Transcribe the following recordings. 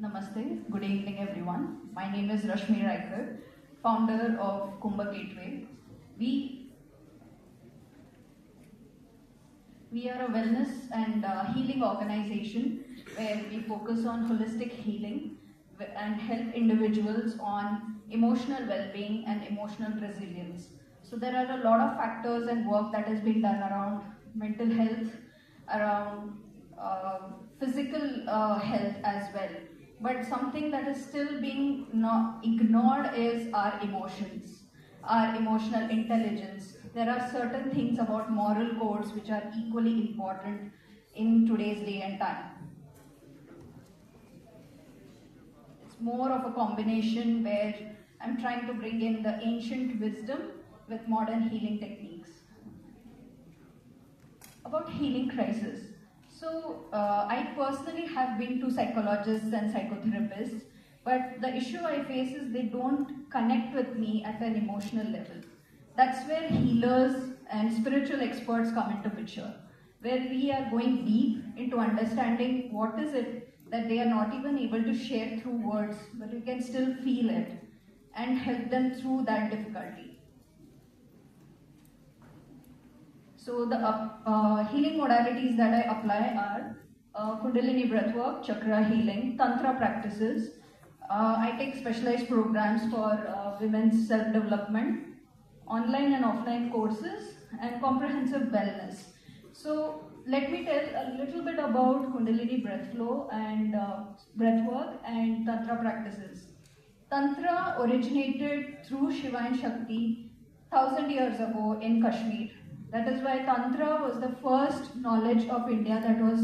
Namaste, good evening everyone. My name is Rashmi Raikar, founder of Kumbha Gateway. We are a wellness and healing organization where we focus on holistic healing and help individuals on emotional well-being and emotional resilience. So there are a lot of factors and work that has been done around mental health, around physical health as well. But something that is still being ignored is our emotions, our emotional intelligence. There are certain things about moral codes which are equally important in today's day and time. It's more of a combination where I'm trying to bring in the ancient wisdom with modern healing techniques. About healing crisis. So I personally have been to psychologists and psychotherapists, but the issue I face is they don't connect with me at an emotional level. That's where healers and spiritual experts come into picture, where we are going deep into understanding what is it that they are not even able to share through words, but you can still feel it and help them through that difficulty. So the healing modalities that I apply are Kundalini breathwork, chakra healing, tantra practices. I take specialized programs for women's self-development, online and offline courses, and comprehensive wellness. So let me tell a little bit about Kundalini breath flow and breathwork and tantra practices. Tantra originated through Shiva and Shakti 1000 years ago in Kashmir. That is why Tantra was the first knowledge of India that was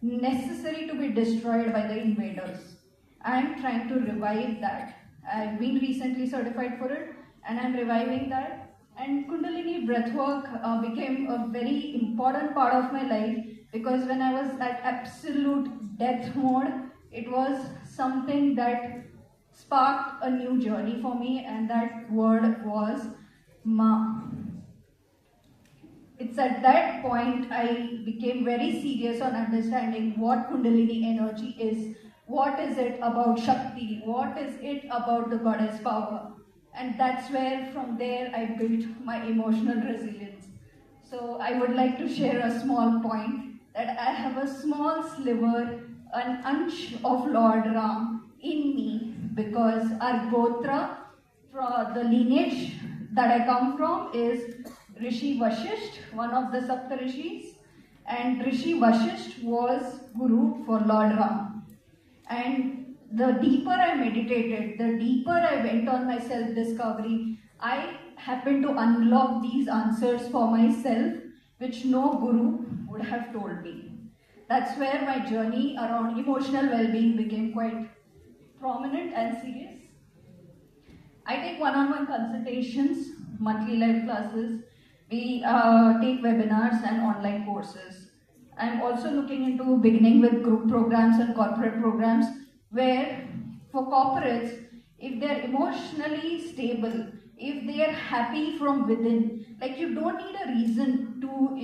necessary to be destroyed by the invaders. I am trying to revive that. I've been recently certified for it and I'm reviving that. And Kundalini breathwork became a very important part of my life because when I was at absolute death mode, it was something that sparked a new journey for me, and that word was Ma. It's at that point I became very serious on understanding what Kundalini energy is, what is it about Shakti, what is it about the goddess power. And that's where from there I built my emotional resilience. So I would like to share a small point that I have a small sliver, an ansh of Lord Ram in me because our Gotra, the lineage that I come from is Rishi Vashisht, one of the Sapta Rishis, and Rishi Vashisht was Guru for Lord Ram. And the deeper I meditated, the deeper I went on my self-discovery, I happened to unlock these answers for myself, which no Guru would have told me. That's where my journey around emotional well-being became quite prominent and serious. I take one-on-one consultations, monthly live classes. We take webinars and online courses. I'm also looking into beginning with group programs and corporate programs where for corporates, if they're emotionally stable, if they are happy from within, like you don't need a reason to,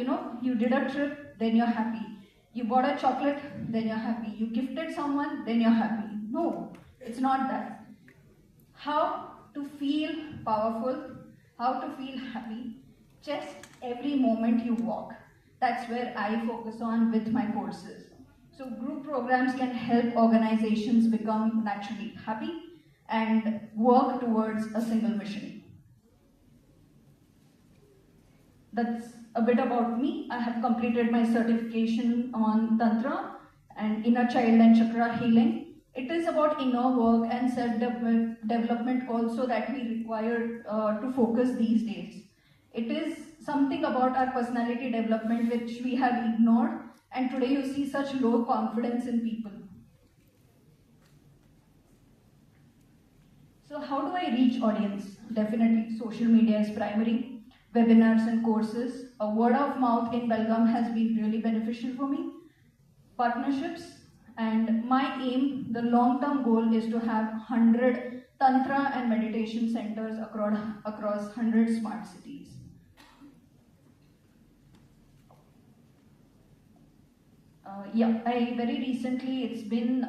you did a trip, then you're happy. You bought a chocolate, then you're happy. You gifted someone, then you're happy. No, it's not that. How to feel powerful, how to feel happy, just every moment you walk. That's where I focus on with my courses. So group programs can help organizations become naturally happy and work towards a single mission. That's a bit about me. I have completed my certification on Tantra and inner child and chakra healing. It is about inner work and self-development also that we require to focus these days. It is something about our personality development which we have ignored, and today you see such low confidence in people. So how do I reach audience? Definitely social media is primary, webinars and courses. A word of mouth in Belagavi has been really beneficial for me. Partnerships, and my aim, the long-term goal is to have 100 Tantra and meditation centers across 100 smart cities. Yeah, I very recently, it's been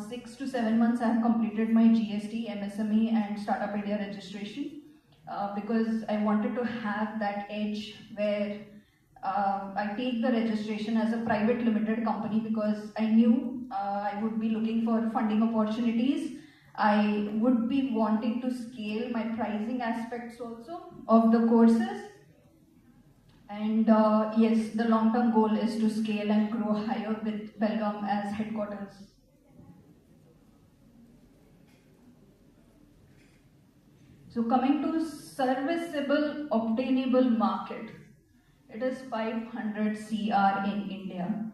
6 to 7 months, I have completed my GST, MSME and Startup India registration because I wanted to have that edge where I take the registration as a private limited company because I knew I would be looking for funding opportunities. I would be wanting to scale my pricing aspects also of the courses. And yes, the long-term goal is to scale and grow higher with Belgaum as headquarters. So coming to serviceable obtainable market, it is 500 CR in India.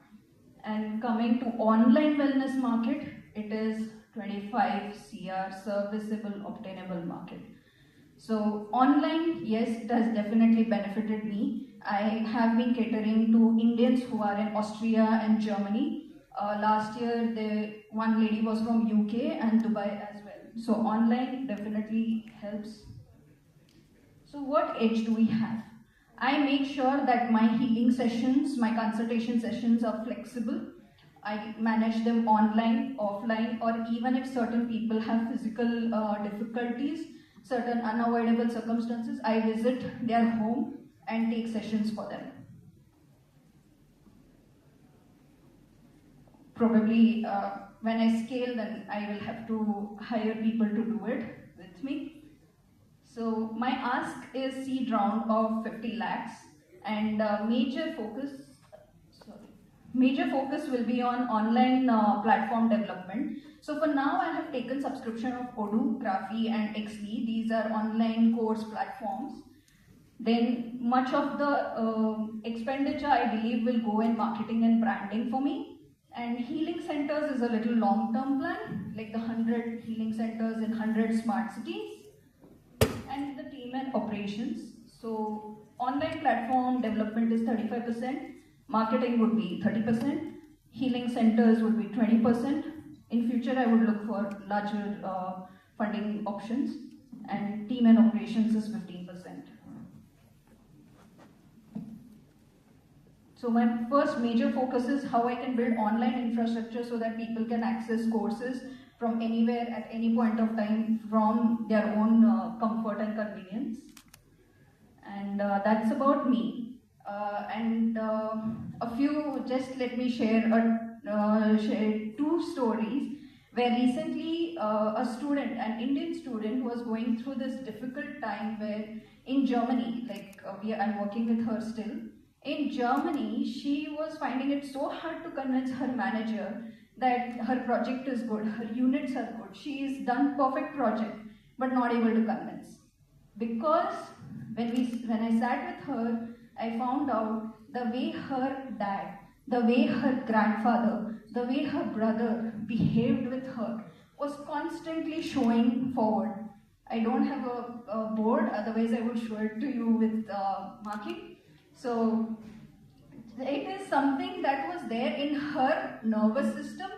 And coming to online wellness market, it is 25 CR serviceable obtainable market. So online, yes, it has definitely benefited me. I have been catering to Indians who are in Austria and Germany. Last year, one lady was from UK and Dubai as well. So online definitely helps. So what edge do we have? I make sure that my healing sessions, my consultation sessions are flexible. I manage them online, offline, or even if certain people have physical difficulties, certain unavoidable circumstances, I visit their home and take sessions for them. Probably when I scale, then I will have to hire people to do it with me. So my ask is seed round of 50 lakhs and major focus will be on online platform development. So for now I have taken subscription of Odoo, Graphy and XD. These are online course platforms. Then much of the expenditure I believe will go in marketing and branding for me. And healing centers is a little long-term plan, like the 100 healing centers in 100 smart cities. And the team and operations. So online platform development is 35%, marketing would be 30%, healing centers would be 20%. In future, I would look for larger funding options, and team and operations is 15%. So my first major focus is how I can build online infrastructure so that people can access courses from anywhere at any point of time from their own comfort and convenience. And that's about me. A few, just let me share two stories where recently a student, an Indian student, was going through this difficult time where in Germany, like I'm working with her still, in Germany, she was finding it so hard to convince her manager that her project is good, her units are good, she is done perfect project, but not able to convince. Because when I sat with her, I found out the way her dad, the way her grandfather, the way her brother behaved with her was constantly showing forward. I don't have a board, otherwise I would show it to you with marking. So it is something that was there in her nervous system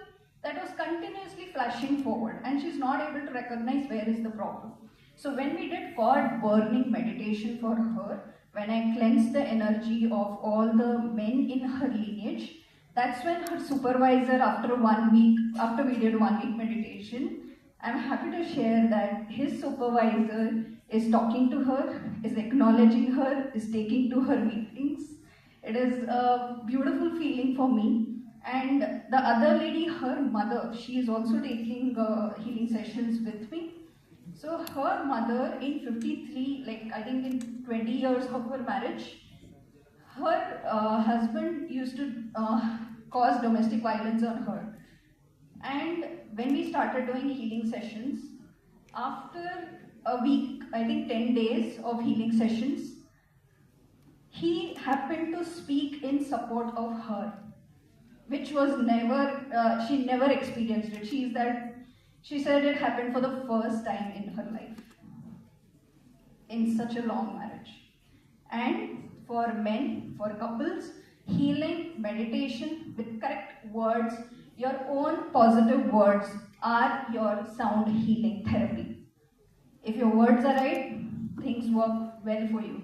that was continuously flashing forward, and she's not able to recognize where is the problem. So when we did cord burning meditation for her, when I cleansed the energy of all the men in her lineage, that's when her supervisor, after we did 1 week meditation, I'm happy to share that his supervisor is talking to her, is acknowledging her, is taking to her meetings. It is a beautiful feeling for me. And the other lady, her mother, she is also taking healing sessions with me. So her mother in 53, like I think in 20 years of her marriage, her husband used to cause domestic violence on her. And when we started doing healing sessions, after a week, I think 10 days of healing sessions, he happened to speak in support of her, which was she never experienced it. She said it happened for the first time in her life, in such a long marriage. And for men, for couples, healing, meditation with correct words, your own positive words are your sound healing therapy. If your words are right, things work well for you.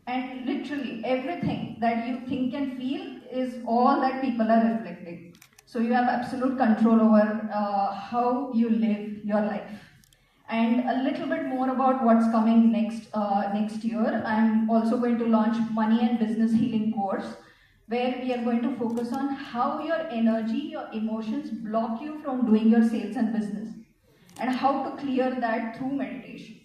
And literally everything that you think and feel is all that people are reflecting. So you have absolute control over how you live your life. And a little bit more about what's coming next year. I'm also going to launch Money and Business Healing course, where we are going to focus on how your energy, your emotions block you from doing your sales and business, and how to clear that through meditation.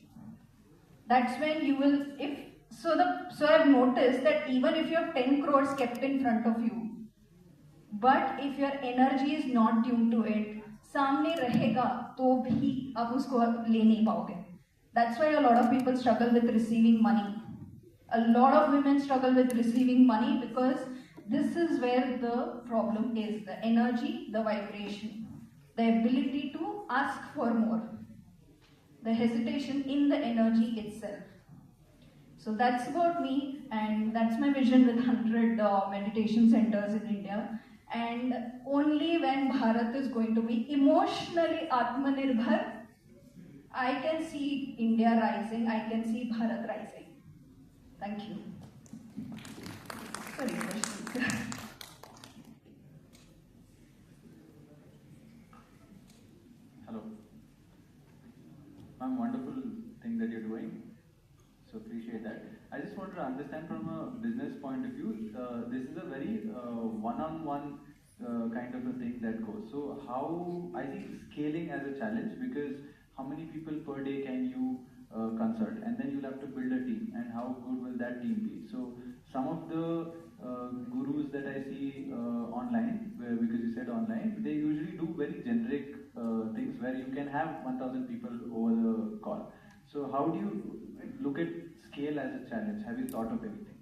That's when you will, if so I've noticed that even if you have 10 crores kept in front of you, but if your energy is not tuned to it, सामने रहेगा तो भी आप उसको ले नहीं पाओगे. That's why a lot of people struggle with receiving money. A lot of women struggle with receiving money because this is where the problem is: the energy, the vibration, the ability to ask for more, the hesitation in the energy itself. So that's about me, and that's my vision with 100 meditation centers in India. And only when Bharat is going to be emotionally Atmanirbhar, I can see India rising, I can see Bharat rising. Thank you. Sorry, questions. Hello. Ma'am, wonderful thing that you're doing. So appreciate that. I just wanted to understand from a business point of view, this is a very one-on-one kind of a thing that goes. So how, I think scaling as a challenge, because how many people per day can you consult, and then you'll have to build a team, and how good will that team be? So some of the gurus that I see online, because you said online, they usually do very generic things where you can have 1,000 people over the call. So how do you look at scale as a challenge? Have you thought of anything?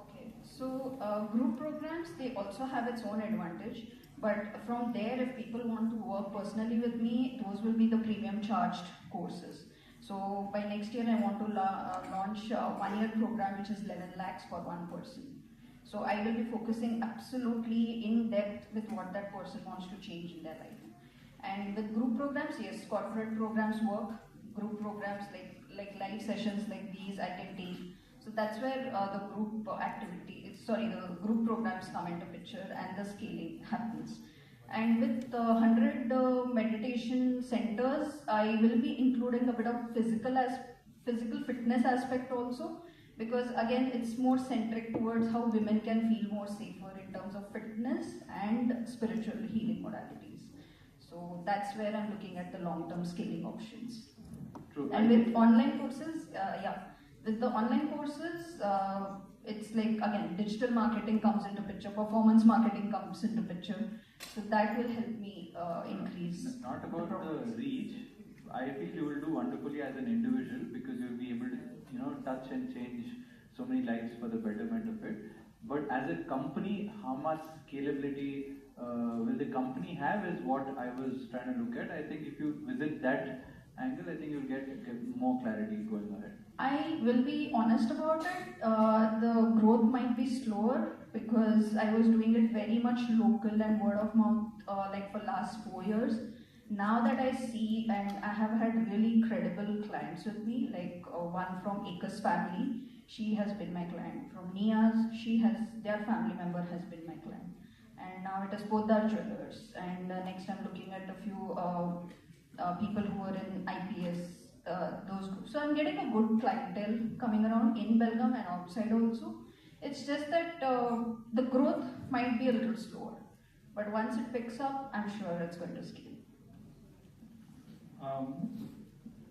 Okay, so group programs, they also have its own advantage. But from there, if people want to work personally with me, those will be the premium charged courses. So by next year, I want to launch a 1-year program, which is 11 lakhs for one person. So I will be focusing absolutely in depth with what that person wants to change in their life. And with group programs, yes, corporate programs work. Group programs like live sessions like these I can take. So that's where the group programs come into picture and the scaling happens. And with 100 meditation centers, I will be including a bit of physical fitness aspect also, because again it's more centric towards how women can feel more safer in terms of fitness and spiritual healing modalities. So that's where I'm looking at the long-term scaling options. True. And with online courses, with the online courses, it's like, again, digital marketing comes into picture, performance marketing comes into picture. So that will help me increase. Not about the reach. I feel you will do wonderfully as an individual, because you will be able to, touch and change so many lives for the betterment of it. But as a company, how much scalability will the company have is what I was trying to look at. I think if you visit that angle, I think you'll get more clarity going ahead. I will be honest about it. The growth might be slower because I was doing it very much local and word of mouth like for last 4 years. Now that I see, and I have had really credible clients with me, like one from Aka's family, she has been my client. From Nia's, their family member has been my client. And now it is Poddar Jewelers. And next I'm looking at a few people who are in IPS, those groups. So I'm getting a good clientele coming around in Belgaum and outside also. It's just that the growth might be a little slower. But once it picks up, I'm sure it's going to scale.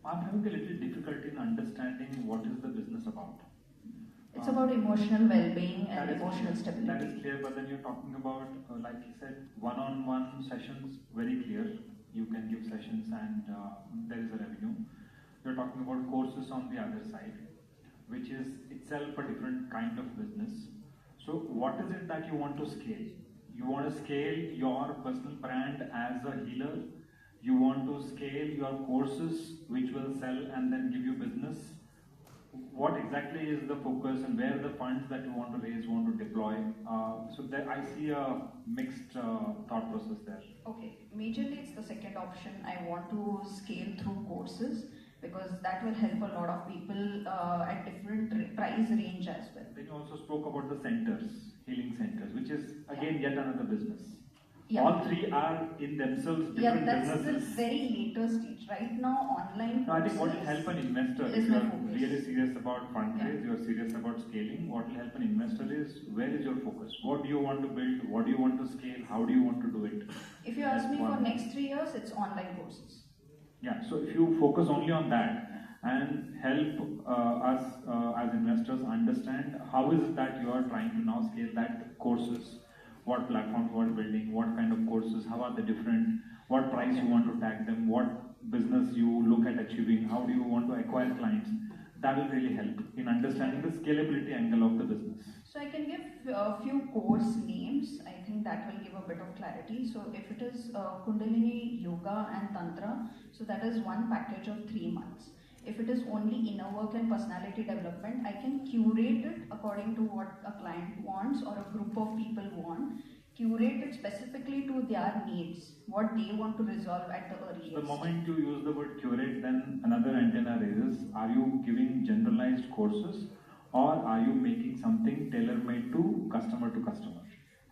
I'm having a little difficulty in understanding what is the business about. It's about emotional well-being and emotional stability. That is clear, but then you're talking about, like you said, one-on-one sessions, very clear. You can give sessions and there is a revenue. You're talking about courses on the other side, which is itself a different kind of business. So what is it that you want to scale? You want to scale your personal brand as a healer. You want to scale your courses, which will sell and then give you business. What exactly is the focus, and where are the funds that you want to raise, want to deploy? So there I see a mixed thought process there. Okay, majorly it's the second option. I want to scale through courses, because that will help a lot of people at different price range as well. Then you also spoke about the centers, healing centers, which is again yet another business. Yeah. All three are in themselves different that's businesses. the very later stage. Right now, online. No, I think what will help an investor, is if you my are focus. really serious about fundraise, you are serious about scaling, what will help an investor is where is your focus? What do you want to build? What do you want to scale? How do you want to do it? If you ask me for next 3 years, it's online courses. Yeah, so if you focus only on that and help us as investors understand how is it that you are trying to now scale that courses, what platforms you are building, what kind of courses, how are they different, what price you want to tag them, what business you look at achieving, how do you want to acquire clients, that will really help in understanding the scalability angle of the business. So I can give a few course names. I think that will give a bit of clarity. So if it is Kundalini Yoga and Tantra, so that is one package of 3 months. If it is only inner work and personality development, I can curate it according to what a client wants or a group of people want. Curate it specifically to their needs, what they want to resolve at the earliest. The moment you use the word curate, then another antenna raises. Are you giving generalized courses or are you making something tailor-made to customer?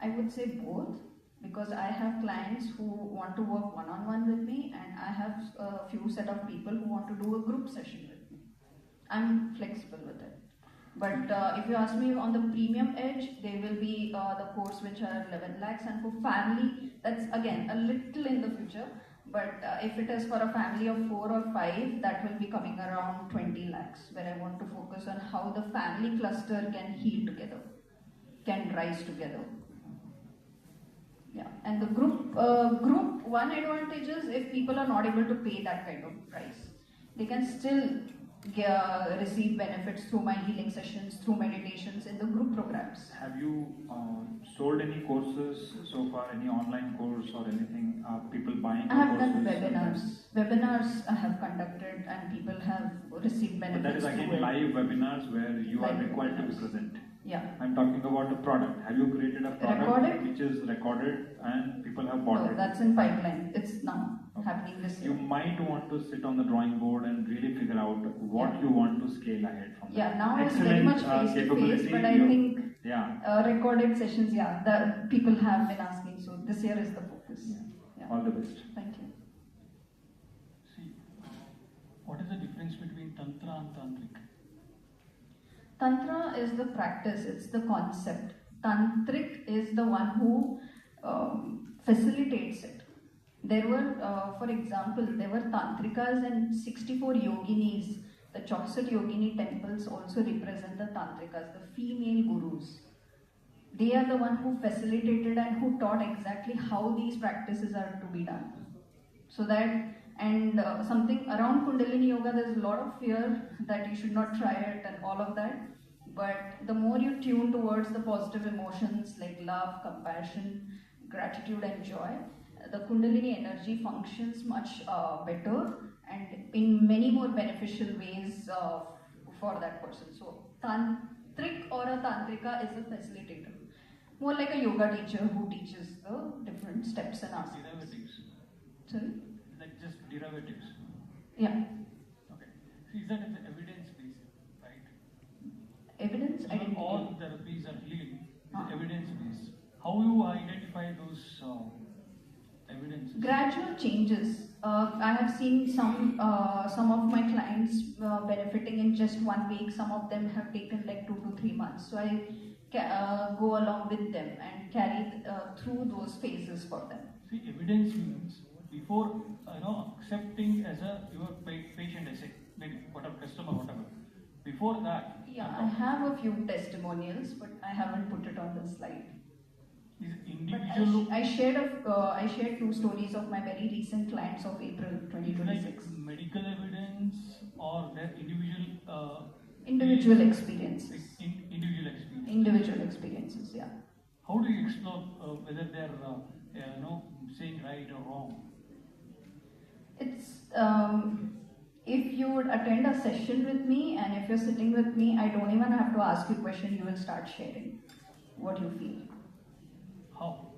I would say both, because I have clients who want to work one-on-one with me and I have a few set of people who want to do a group session with me. I'm flexible with it. But if you ask me on the premium edge, they will be the course which are 11 lakhs, and for family, that's again a little in the future. But if it is for a family of 4 or 5, that will be coming around 20 lakhs, where I want to focus on how the family cluster can heal together, can rise together. Yeah, and the group one advantage is if people are not able to pay that kind of price, they can still receive benefits through my healing sessions, through meditations in the group programs. Have you sold any courses so far, any online course or anything? People buying I have courses? done webinars. Webinars I have conducted and people have received benefits. But that is again live webinars where you are required to be present. Yeah. I'm talking about a product. Have you created a product Recorded? which is recorded and people have bought it? That's in pipeline. It's now happening this year. You might want to sit on the drawing board and really figure out what you want to scale ahead from. Yeah, now it's very much face to face, but I think recorded sessions, the people have been asking. So this year is the focus. Yeah. All the best. Thank you. See, what is the difference between Tantra and Tantric? Tantra is the practice, it's the concept. Tantric is the one who facilitates it. There were, for example, there were Tantrikas and 64 yoginis. The Chauksat Yogini temples also represent the Tantrikas, the female gurus. They are the one who facilitated and who taught exactly how these practices are to be done. So that, and something around Kundalini Yoga, there's a lot of fear that you should not try it and all of that. But the more you tune towards the positive emotions like love, compassion, gratitude and joy, the Kundalini energy functions much better and in many more beneficial ways for that person. So Tantric or a Tantrika is a facilitator. More like a yoga teacher who teaches the different steps and asanas. Derivatives. Sorry? Like just derivatives. Yeah. Okay. See, that is evidence-based, right? Evidence? I didn't All therapies are healing is evidence-based. How you identify those evidences? Gradual changes. I have seen some of my clients benefiting in just 1 week. Some of them have taken like 2 to 3 months. So I go along with them and carry through those phases for them. See, evidence means before accepting as your patient, I say, maybe whatever customer, whatever. Before that. Yeah, I have a few testimonials, but I haven't put it on the slide. Is individual. But I shared 2 stories of my very recent clients of April 2026. Like medical evidence or their individual experiences. Individual experience. Individual experiences, yeah. How do you explore whether they are saying right or wrong? It's if you would attend a session with me and if you're sitting with me, I don't even have to ask you a question. You will start sharing what you feel. How?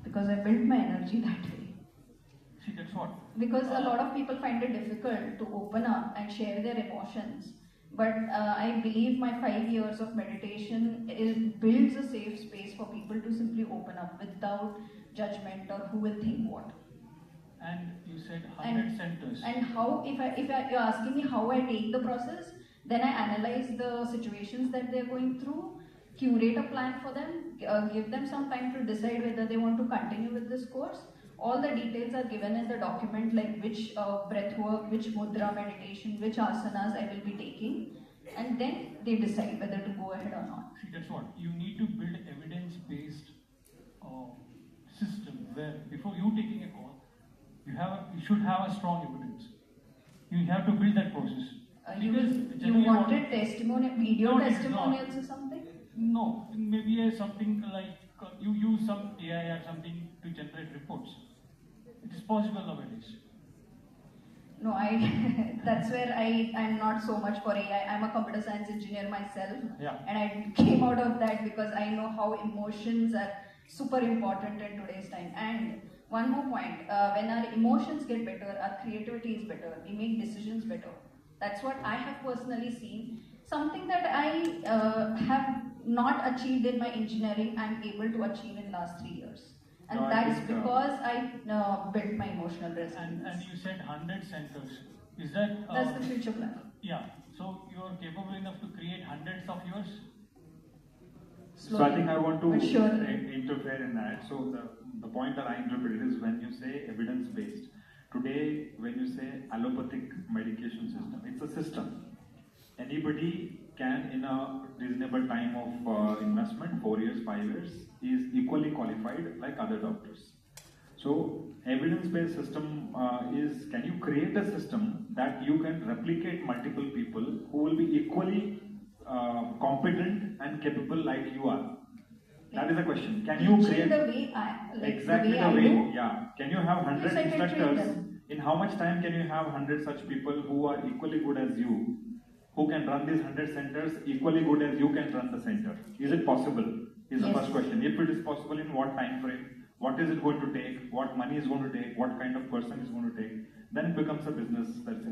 Because I built my energy that way. See, that's what. Because a lot of people find it difficult to open up and share their emotions. But I believe my 5 years of meditation builds a safe space for people to simply open up without judgment or who will think what. And you said 100 centers. And how, you're asking me how I take the process, then I analyze the situations that they're going through, curate a plan for them, give them some time to decide whether they want to continue with this course. All the details are given in the document, like which breath work, which mudra meditation, which asanas I will be taking, and then they decide whether to go ahead or not. See, that's what. You need to build evidence-based system where before you taking a call, you should have a strong evidence. You have to build that process. You wanted testimonial, video testimonials or something? No, maybe something like you use some AI or something to generate reports. It is possible nowadays. No, that's where I'm not so much for AI. I'm a computer science engineer myself. Yeah. And I came out of that because I know how emotions are super important in today's time. And one more point, when our emotions get better, our creativity is better, we make decisions better. That's what I have personally seen. Something that I have not achieved in my engineering, I'm able to achieve in last 3 years. And No, that's because I built my emotional resilience. And you said 100 centers. Is that... That's the future plan. Yeah. So you're capable enough to create hundreds of yours? So I think I want to Sure. interfere in that. So the point that I interpreted is when you say evidence-based. Today, when you say allopathic medication system, it's a system. Anybody can, in a reasonable time of investment, 4 years, 5 years, is equally qualified like other doctors. So evidence-based system is, can you create a system that you can replicate multiple people who will be equally competent and capable like you are? That is the question. Can you create the way I exactly the way I do? Yeah. Can you have 100 Yes, I can train instructors? them. In how much time can you have 100 such people who are equally good as you, who can run these 100 centers equally good as you can run the center? Is it possible? Is the Yes. first question. If it is possible, in what time frame? What is it going to take? What money is going to take? What kind of person is going to take? Then it becomes a business.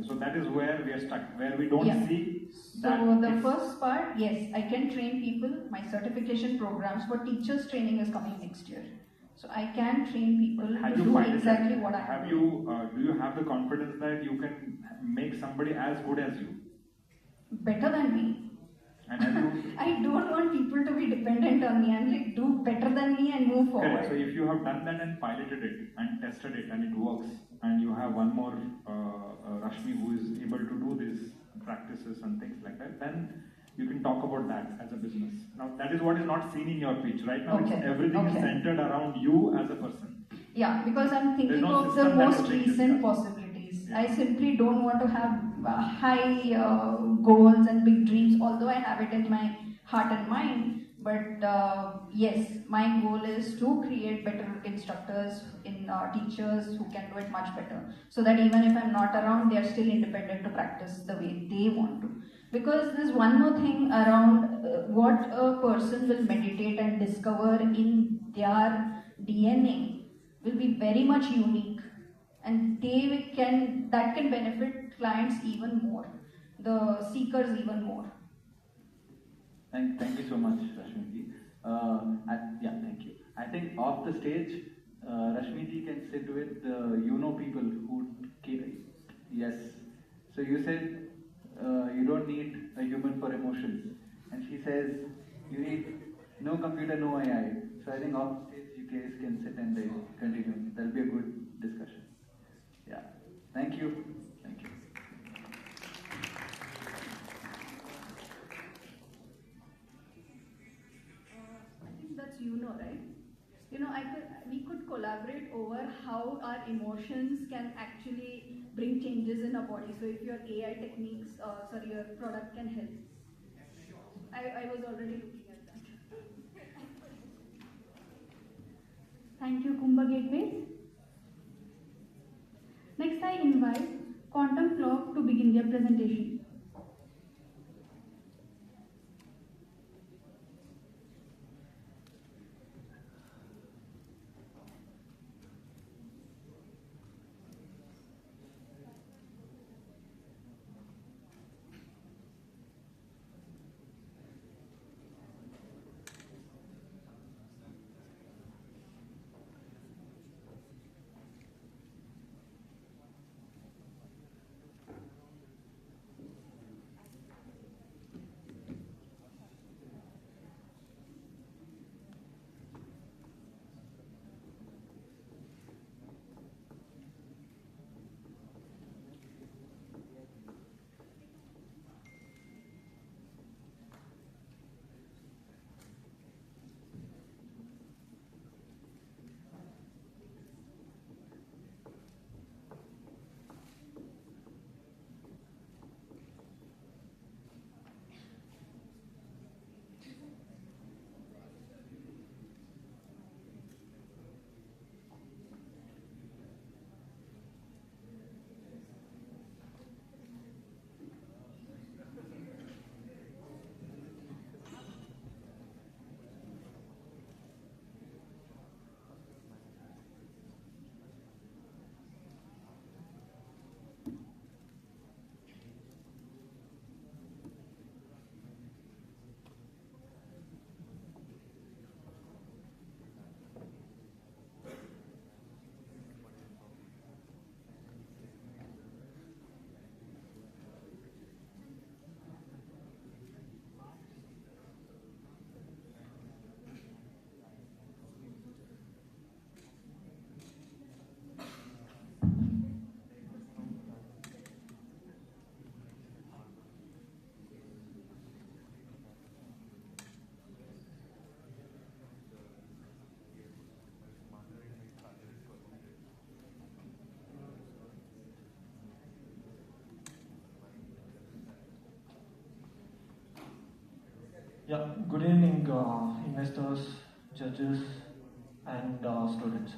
So that is where we are stuck, where we don't see that. So the first part, yes, I can train people. My certification programs for teachers training is coming next year. So I can train people Have to you do find exactly that, what I have do. you do you have the confidence that you can make somebody as good as you? Better than me. And have you I don't want people to be dependent on me. I'm like, do better than me and move forward. correct. So if you have done that and piloted it and tested it and it works, and you have one more Rashmi who is able to do these practices and things like that, then you can talk about that as a business. Now that is what is not seen in your pitch right now. Okay. Everything is centered around you as a person. Yeah, because I'm thinking no of the system that most is being recent discussed. possibilities. Yeah. I simply don't want to have high goals and big dreams, although I have it in my heart and mind. But yes, my goal is to create better instructors, teachers who can do it much better. So that even if I'm not around, they are still independent to practice the way they want to. Because there's one more thing around what a person will meditate and discover in their DNA will be very much unique, and that can benefit clients even more, the seekers even more. Thank you so much, Rashmi. Yeah, thank you. I think off the stage, Rashmi can sit with people who yes. So you said you don't need a human for emotions, and she says you need no computer, no AI. So I think off stage you guys can sit and continue. That'll be a good discussion. Yeah. Thank you. Thank you. I think that's right? We could collaborate over how our emotions can actually bring changes in our body. So if your AI techniques, your product can help. I was already looking at that. Thank you, Kumbha Gateway. Next, I invite Quantum Clock to begin their presentation. Yeah, good evening, investors, judges, and students.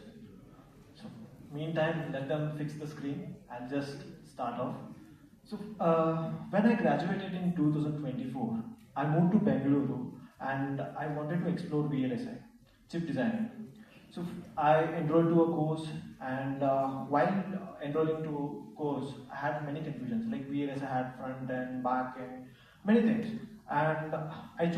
So, meantime, let them fix the screen. I'll just start off. So, when I graduated in 2024, I moved to Bengaluru and I wanted to explore VLSI, chip design. So, I enrolled to a course, and while enrolling to a course, I had many confusions. Like VLSI had front end, back end, many things, and I chose